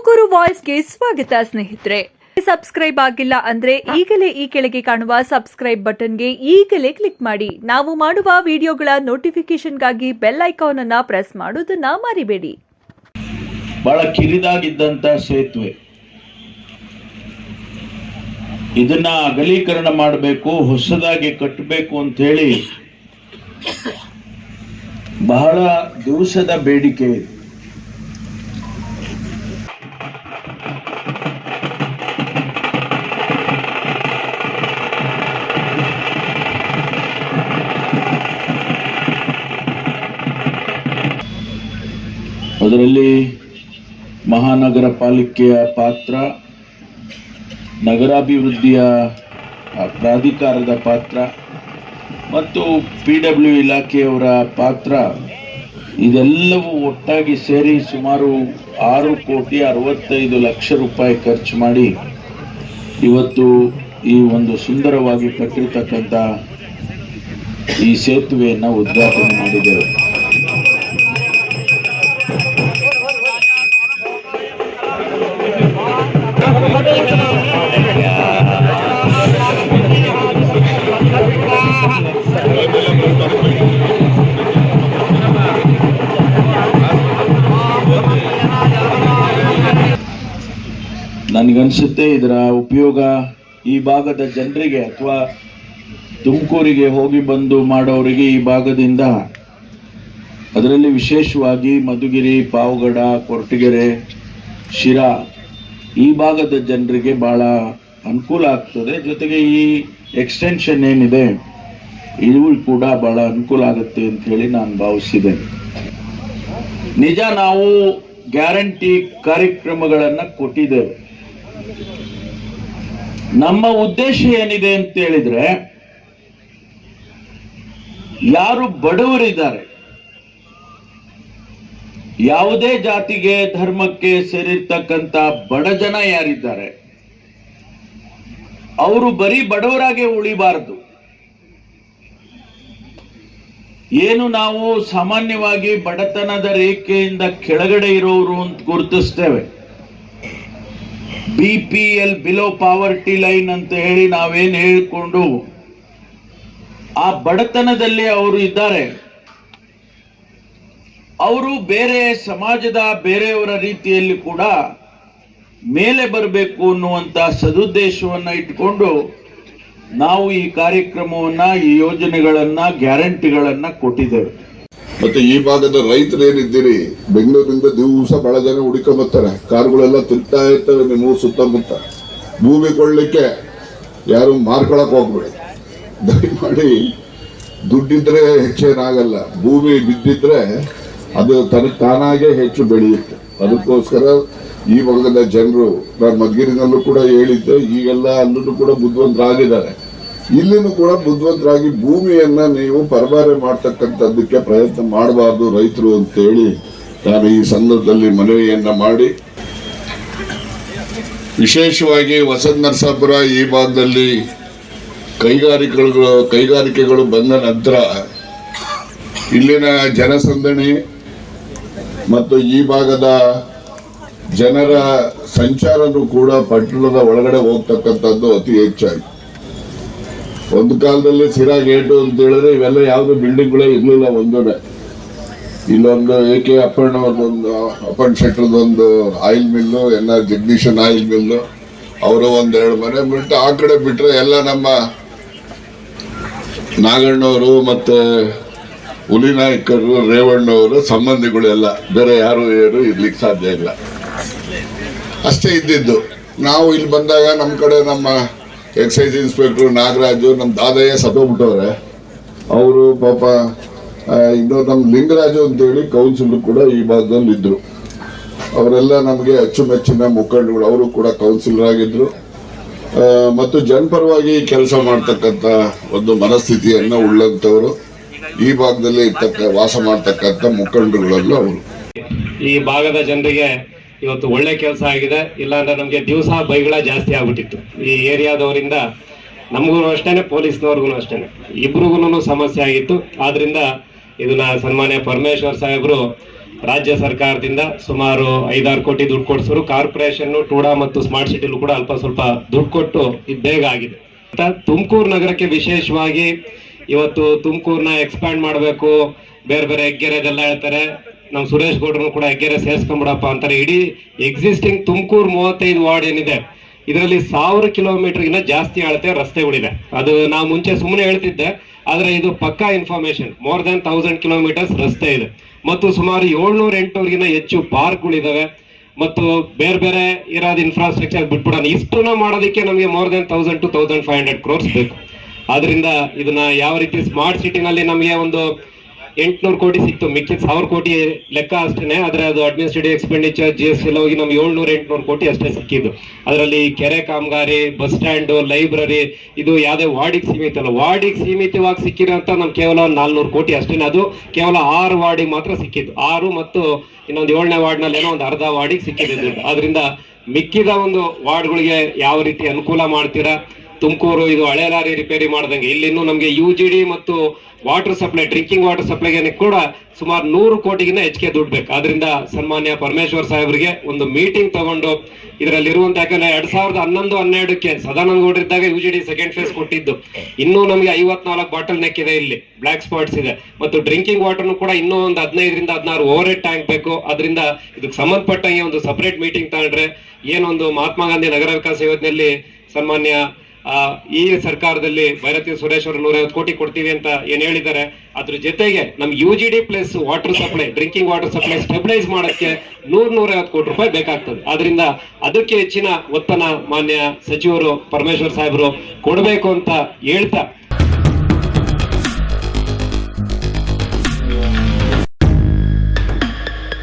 ತುಮಕೂರು ವಾಯ್ಸ್ಗೆ ಸ್ವಾಗತ ಸ್ನೇಹಿತರೆ. ಸಬ್ಸ್ಕ್ರೈಬ್ ಆಗಿಲ್ಲ ಅಂದ್ರೆ ಈಗಲೇ ಈ ಕೆಳಗೆ ಕಾಣುವ ಸಬ್ಸ್ಕ್ರೈಬ್ ಬಟನ್ಗೆ ಈಗಲೇ ಕ್ಲಿಕ್ ಮಾಡಿ. ನಾವು ಮಾಡುವ ವಿಡಿಯೋಗಳ ನೋಟಿಫಿಕೇಶನ್ಗಾಗಿ ಬೆಲ್ ಐಕಾನ್ ಅನ್ನ ಪ್ರೆಸ್ ಮಾಡೋದನ್ನ ಮರಿಬೇಡಿ. ಬಹಳ ಕಿರಿದಾಗಿದ್ದಂತ ಸೇತುವೆ, ಇದನ್ನ ಅಗಲೀಕರಣ ಮಾಡಬೇಕು, ಹೊಸದಾಗಿ ಕಟ್ಟಬೇಕು ಅಂತ ಹೇಳಿ ಬಹಳ ದಿವಸದ ಬೇಡಿಕೆ. ಅದರಲ್ಲಿ ಮಹಾನಗರ ಪಾಲಿಕೆಯ ಪಾತ್ರ, ನಗರಾಭಿವೃದ್ಧಿಯ ಪ್ರಾಧಿಕಾರದ ಪಾತ್ರ ಮತ್ತು PW ಇಲಾಖೆಯವರ ಪಾತ್ರ, ಇದೆಲ್ಲವೂ ಒಟ್ಟಾಗಿ ಸೇರಿ ಸುಮಾರು 6,65,00,000 ರೂಪಾಯಿ ಖರ್ಚು ಮಾಡಿ ಇವತ್ತು ಈ ಒಂದು ಸುಂದರವಾಗಿ ಕಟ್ಟಿರ್ತಕ್ಕಂಥ ಈ ಸೇತುವೆಯನ್ನು ಉದ್ಘಾಟನೆ ಮಾಡಿದ್ದೇವೆ. ನನಗನ್ಸುತ್ತೆ ಇದರ ಉಪಯೋಗ ಈ ಭಾಗದ ಜನರಿಗೆ ಅಥವಾ ತುಮಕೂರಿಗೆ ಹೋಗಿ ಬಂದು ಮಾಡೋರಿಗೆ, ಈ ಭಾಗದಿಂದ ಅದರಲ್ಲಿ ವಿಶೇಷವಾಗಿ ಮಧುಗಿರಿ, ಪಾವಗಡ, ಕೊರಟಗೆರೆ, ಶಿರಾ ಈ ಭಾಗದ ಜನರಿಗೆ ಬಹಳ ಅನುಕೂಲ ಆಗ್ತದೆ. ಜೊತೆಗೆ ಈ ಎಕ್ಸ್ಟೆನ್ಷನ್ ಏನಿದೆ ಇದು ಕೂಡ ಬಹಳ ಅನುಕೂಲ ಆಗುತ್ತೆ ಅಂತ ಹೇಳಿ ನಾನು ಭಾವಿಸಿದ್ದೇನೆ. ನಿಜ, ನಾವು ಗ್ಯಾರಂಟಿ ಕಾರ್ಯಕ್ರಮಗಳನ್ನ ಕೊಟ್ಟಿದ್ದೇವೆ. ನಮ್ಮ ಉದ್ದೇಶ ಏನಿದೆ ಅಂತ ಹೇಳಿದ್ರೆ, ಯಾರು ಬಡವರಿದ್ದಾರೆ, ಯಾವುದೇ ಜಾತಿಗೆ ಧರ್ಮಕ್ಕೆ ಸೇರಿರ್ತಕ್ಕಂಥ ಬಡ ಜನ ಯಾರಿದ್ದಾರೆ ಅವರು ಬರೀ ಬಡವರಾಗೆ ಉಳಿಬಾರದು. ಏನು ನಾವು ಸಾಮಾನ್ಯವಾಗಿ ಬಡತನದ ರೇಖೆಯಿಂದ ಕೆಳಗಡೆ ಇರೋರು ಅಂತ ಗುರುತಿಸ್ತೇವೆ, BPL ಬಿಲೋ ಪಾವರ್ಟಿ ಲೈನ್ ಅಂತ ಹೇಳಿ ನಾವೇನ್ ಹೇಳಿಕೊಂಡು ಆ ಬಡತನದಲ್ಲಿ ಅವರು ಇದ್ದಾರೆ, ಅವರು ಬೇರೆ ಸಮಾಜದ ಬೇರೆಯವರ ರೀತಿಯಲ್ಲಿ ಕೂಡ ಮೇಲೆ ಬರಬೇಕು ಅನ್ನುವಂತ ಸದುದ್ದೇಶವನ್ನ ಇಟ್ಕೊಂಡು ನಾವು ಈ ಕಾರ್ಯಕ್ರಮವನ್ನ, ಈ ಯೋಜನೆಗಳನ್ನ, ಗ್ಯಾರಂಟಿಗಳನ್ನ ಕೊಟ್ಟಿದ್ದೇವೆ. ಮತ್ತೆ ಈ ಭಾಗದ ರೈತರು ಏನಿದ್ದೀರಿ, ಬೆಂಗಳೂರಿನಿಂದ ದಿವಸ ಬಹಳ ಜನ ಹುಡುಕೊಂಬರ್ತಾರೆ, ಕಾರುಗಳೆಲ್ಲ ತಿರ್ತಾ ಇರ್ತವೆ ನಿಮ್ಮ ಸುತ್ತಮುತ್ತ. ಭೂಮಿ ಕೊಳ್ಳಿಕ್ಕೆ ಯಾರು ಮಾರ್ಕೊಳಕ್ ಹೋಗ್ಬೇಡಿ ದಯಮಾಡಿ. ದುಡ್ಡಿದ್ರೆ ಹೆಚ್ಚೇನಾಗಲ್ಲ, ಭೂಮಿ ಬಿದ್ದಿದ್ರೆ ಅದು ತಾನಾಗೆ ಹೆಚ್ಚು ಬೆಳೆಯುತ್ತೆ. ಅದಕ್ಕೋಸ್ಕರ ಈ ಭಾಗದ ಜನರು, ನಾನು ಮಧುಗಿರಿನಲ್ಲೂ ಕೂಡ ಹೇಳಿದ್ದೆ, ಈಗೆಲ್ಲ ಅಲ್ಲೂ ಕೂಡ ಬುದ್ಧಿವಂತರಾಗಿದ್ದಾರೆ, ಇಲ್ಲಿನೂ ಕೂಡ ಬುದ್ಧಿವಂತರಾಗಿ ಭೂಮಿಯನ್ನ ನೀವು ಪರಭಾರೆ ಮಾಡ್ತಕ್ಕಂಥದ್ದಕ್ಕೆ ಪ್ರಯತ್ನ ಮಾಡಬಾರ್ದು ರೈತರು ಅಂತೇಳಿ ನಾನು ಈ ಸಂದರ್ಭದಲ್ಲಿ ಮನವಿಯನ್ನ ಮಾಡಿ, ವಿಶೇಷವಾಗಿ ವಸಂತ ನರಸಾಪುರ ಈ ಭಾಗದಲ್ಲಿ ಕೈಗಾರಿಕೆಗಳು ಬಂದ ನಂತರ ಇಲ್ಲಿನ ಜನಸಂದಣಿ ಮತ್ತು ಈ ಭಾಗದ ಜನರ ಸಂಚಾರನೂ ಕೂಡ ಪಟ್ಟಣದ ಒಳಗಡೆ ಹೋಗ್ತಕ್ಕಂಥದ್ದು ಅತಿ ಹೆಚ್ಚಾಗಿ. ಒಂದು ಕಾಲದಲ್ಲಿ ಸಿರಾ ಗೇಟು ಅಂತ ಹೇಳಿದ್ರೆ ಇವೆಲ್ಲ ಯಾವ್ದು ಬಿಲ್ಡಿಂಗ್ಗಳೇ ಇರ್ಲಿಲ್ಲ. ಒಂದೊಂದೇ ಇಲ್ಲೊಂದು AK ಅಪ್ಪಣ್ಣ ಶೆಟ್ಟರ್ದೊಂದು oil mill, NR Jagadeesan oil mill, ಅವರು 1-2 ಮನೆ ಬಿಟ್ಟು ಆ ಕಡೆ ಬಿಟ್ರೆ ಎಲ್ಲ ನಮ್ಮ ನಾಗಣ್ಣವರು ಮತ್ತೆ ಹುಲಿನಾಯಕರು, ರೇವಣ್ಣವರು ಸಂಬಂಧಿಗಳು ಎಲ್ಲ, ಬೇರೆ ಯಾರು ಇರ್ಲಿಕ್ಕೆ ಸಾಧ್ಯ ಇಲ್ಲ. ಅಷ್ಟೇ ಇದ್ದಿದ್ದು. ನಾವು ಇಲ್ಲಿ ಬಂದಾಗ ನಮ್ಮ ಕಡೆ ನಮ್ಮ ಎಕ್ಸೈಸ್ ಇನ್ಸ್ಪೆಕ್ಟರ್ ನಾಗರಾಜು, ನಮ್ಮ ದಾದಯ್ಯ ಸತ್ತೋಗ್ಬಿಟ್ಟವ್ರೆ, ಅವರು ಪಾಪ. ಇನ್ನೂ ನಮ್ಮ ಲಿಂಗರಾಜು ಅಂತೇಳಿ ಕೌನ್ಸಿಲರ್ ಕೂಡ ಈ ಭಾಗದಲ್ಲಿ ಇದ್ರು. ಅವರೆಲ್ಲ ನಮಗೆ ಅಚ್ಚುಮೆಚ್ಚಿನ ಮುಖಂಡಗಳು, ಅವರು ಕೂಡ ಕೌನ್ಸಿಲರ್ ಆಗಿದ್ರು ಮತ್ತು ಜನಪರವಾಗಿ ಕೆಲಸ ಮಾಡ್ತಕ್ಕಂಥ ಒಂದು ಮನಸ್ಥಿತಿಯನ್ನ ಉಳ್ಳಂತವರು ಈ ಭಾಗದಲ್ಲಿ ವಾಸ ಮಾಡ್ತಕ್ಕಂಥ ಮುಖಂಡರುಗಳೆಲ್ಲ ಅವರು. ಈ ಭಾಗದ ಜನರಿಗೆ ಇವತ್ತು ಒಳ್ಳೆ ಕೆಲಸ ಆಗಿದೆ. ಇಲ್ಲಾಂದ್ರೆ ನಮಗೆ ದಿವಸ ಬೈಗಳ ಜಾಸ್ತಿ ಆಗ್ಬಿಟ್ಟಿತ್ತು ಈ ಏರಿಯಾದವರಿಂದ. ನಮಗೂ ಅಷ್ಟೇನೆ, ಪೊಲೀಸ್ನವ್ರಿಗೂ ಅಷ್ಟೇನೆ, ಇಬ್ರಿಗೂ ಸಮಸ್ಯೆ ಆಗಿತ್ತು. ಆದ್ರಿಂದ ಇದನ್ನ ಸನ್ಮಾನ್ಯ ಪರಮೇಶ್ವರ್ ಸಾಹೇಬರು ರಾಜ್ಯ ಸರ್ಕಾರದಿಂದ ಸುಮಾರು 5-6 ಕೋಟಿ ದುಡ್ಡು ಕೊಡಿಸಿದ್ರು. ಕಾರ್ಪೊರೇಷನ್, ಟೂಡಾ ಮತ್ತು ಸ್ಮಾರ್ಟ್ ಸಿಟಿಲೂ ಕೂಡ ಅಲ್ಪ ಸ್ವಲ್ಪ ದುಡ್ಡು ಕೊಟ್ಟು ಇದು ಬೇಗ ಆಗಿದೆ. ತುಮಕೂರು ನಗರಕ್ಕೆ ವಿಶೇಷವಾಗಿ ಇವತ್ತು ತುಮಕೂರ್ನ ಎಕ್ಸ್ಪ್ಯಾಂಡ್ ಮಾಡಬೇಕು, ಬೇರೆ ಬೇರೆ ಹೆಗ್ಗೆರೆದೆಲ್ಲ ಹೇಳ್ತಾರೆ. ನಮ್ಮ ಸುರೇಶ್ ಗೌಡ್ರು ಕೂಡ ಹೆಗ್ಗೆರೆ ಸೇರ್ಸ್ಕೊಂಡ್ಬಿಡಪ್ಪ ಅಂತಾರೆ. ಇಡೀ ಎಕ್ಸಿಸ್ಟಿಂಗ್ ತುಮಕೂರು 35 ವಾರ್ಡ್ ಏನಿದೆ ಇದರಲ್ಲಿ 1000 ಕಿಲೋಮೀಟರ್ಗಿನ್ನ ಜಾಸ್ತಿ ಅಳತೆ ರಸ್ತೆಗಳಿದೆ. ಅದು ನಾವು ಮುಂಚೆ ಸುಮ್ಮನೆ ಹೇಳ್ತಿದ್ದೆ, ಆದ್ರೆ ಇದು ಪಕ್ಕಾ ಇನ್ಫಾರ್ಮೇಶನ್. ಮೋರ್ ದನ್ 1000 ಕಿಲೋಮೀಟರ್ಸ್ ರಸ್ತೆ ಇದೆ ಮತ್ತು ಸುಮಾರು 700-800ಗಿನ್ನ ಹೆಚ್ಚು ಪಾರ್ಕ್ಗಳಿದಾವೆ ಮತ್ತು ಬೇರೆ ಬೇರೆ ಇರೋದು ಇನ್ಫ್ರಾಸ್ಟ್ರಕ್ಚರ್ ಬಿಟ್ಬಿಡೋಣ. ಇಷ್ಟನ್ನ ಮಾಡೋದಕ್ಕೆ ನಮಗೆ ಮೋರ್ ದನ್ 1000 to 1500 crores ಬೇಕು. ಆದ್ರಿಂದ ಇದನ್ನ ಯಾವ ರೀತಿ ಸ್ಮಾರ್ಟ್ ಸಿಟಿನಲ್ಲಿ ನಮಗೆ ಒಂದು 800 ಕೋಟಿ ಸಿಕ್ತು, ಮಿಕ್ಕಿದ 1000 ಕೋಟಿ ಲೆಕ್ಕ ಅಷ್ಟೇನೆ. ಆದ್ರೆ ಅದು ಅಡ್ಮಿನಿಸ್ಟ್ರೇಟಿವ್ ಎಕ್ಸ್ಪೆಂಡಿಚರ್, GST ಎಲ್ಲ ಹೋಗಿ ನಮ್ಗೆ 700-800 ಕೋಟಿ ಅಷ್ಟೇ ಸಿಕ್ಕಿದ್ದು. ಅದರಲ್ಲಿ ಕೆರೆ ಕಾಮಗಾರಿ, ಬಸ್ ಸ್ಟ್ಯಾಂಡ್, ಲೈಬ್ರರಿ, ಇದು ಯಾವುದೇ ವಾರ್ಡಿಗೆ ಸೀಮಿತ ಅಲ್ಲ. ವಾರ್ಡಿಗೆ ಸೀಮಿತವಾಗಿ ಸಿಕ್ಕಿರೋಂಥ ನಮ್ಗೆ ಕೇವಲ 400 ಕೋಟಿ ಅಷ್ಟೇನೆ. ಅದು ಕೇವಲ 6 ವಾರ್ಡಿಗೆ ಮಾತ್ರ ಸಿಕ್ಕಿದ್ದು. 6 ಮತ್ತು ಇನ್ನೊಂದು 7ನೇ ವಾರ್ಡ್ನಲ್ಲಿ ಏನೋ ಒಂದು ಅರ್ಧ ವಾರ್ಡಿಗೆ ಸಿಕ್ಕಿದೆ ದುಡ್ಡು. ಆದ್ರಿಂದ ಮಿಕ್ಕಿದ ಒಂದು ವಾರ್ಡ್ಗಳಿಗೆ ಯಾವ ರೀತಿ ಅನುಕೂಲ ಮಾಡ್ತೀರಾ? ತುಮಕೂರು ಇದು ಹಳೆ ಲಾರಿ ರಿಪೇರಿ ಮಾಡ್ದಂಗೆ ಇಲ್ಲಿನ್ನೂ ನಮಗೆ UGD ಮತ್ತು ವಾಟರ್ ಸಪ್ಲೈ, ಡ್ರಿಂಕಿಂಗ್ ವಾಟರ್ ಸಪ್ಲೈಗೆ ಕೂಡ ಸುಮಾರು 100 ಕೋಟಿಗಿನ್ನ ಹೆಚ್ಚಿಗೆ ದುಡ್ಡು ಬೇಕು. ಆದ್ರಿಂದ ಸನ್ಮಾನ್ಯ ಪರಮೇಶ್ವರ್ ಸಾಹೇಬ್ರಿಗೆ ಒಂದು ಮೀಟಿಂಗ್ ತಗೊಂಡು ಇದರಲ್ಲಿರುವಂತ, ಯಾಕಂದ್ರೆ 2011-12ಕ್ಕೆ ಸದಾನಂದ ಗೌಡ್ರಿದ್ದಾಗ UGD ಸೆಕೆಂಡ್ ಫೇಸ್ ಕೊಟ್ಟಿದ್ದು. ಇನ್ನೂ ನಮಗೆ 54 ಬಾಟಲ್ ನೆಕ್ ಇದೆ, ಇಲ್ಲಿ ಬ್ಲಾಕ್ ಸ್ಪಾಟ್ಸ್ ಇದೆ ಮತ್ತು ಡ್ರಿಂಕಿಂಗ್ ವಾಟರ್ನು ಕೂಡ ಇನ್ನೂ ಒಂದು 15-16 ಓವರ್ ಹೆಡ್ ಟ್ಯಾಂಕ್ ಬೇಕು. ಅದರಿಂದ ಇದಕ್ಕೆ ಸಂಬಂಧಪಟ್ಟಂಗೆ ಒಂದು ಸಪರೇಟ್ ಮೀಟಿಂಗ್ ತಗೊಂಡ್ರೆ ಏನೊಂದು ಮಹಾತ್ಮ ಗಾಂಧಿ ನಗರ ವಿಕಾಸ ಯೋಜನೆಯಲ್ಲಿ ಸನ್ಮಾನ್ಯ ಈ ಸರ್ಕಾರದಲ್ಲಿ ಭೈರತಿ ಸುರೇಶ್ ಅವರು 150 ಕೋಟಿ ಕೊಡ್ತೀವಿ ಅಂತ ಏನ್ ಹೇಳಿದ್ದಾರೆ, ಅದ್ರ ಜೊತೆಗೆ ನಮ್ UGD plus water supply, drinking water supply stabilise ಮಾಡೋಕ್ಕೆ 100-150 ಕೋಟಿ ರೂಪಾಯಿ ಬೇಕಾಗ್ತದೆ. ಆದ್ರಿಂದ ಅದಕ್ಕೆ ಹೆಚ್ಚಿನ ಒತ್ತನ ಮಾನ್ಯ ಸಚಿವರು ಪರಮೇಶ್ವರ್ ಸಾಹೇಬರು ಕೊಡಬೇಕು ಅಂತ ಹೇಳ್ತಾ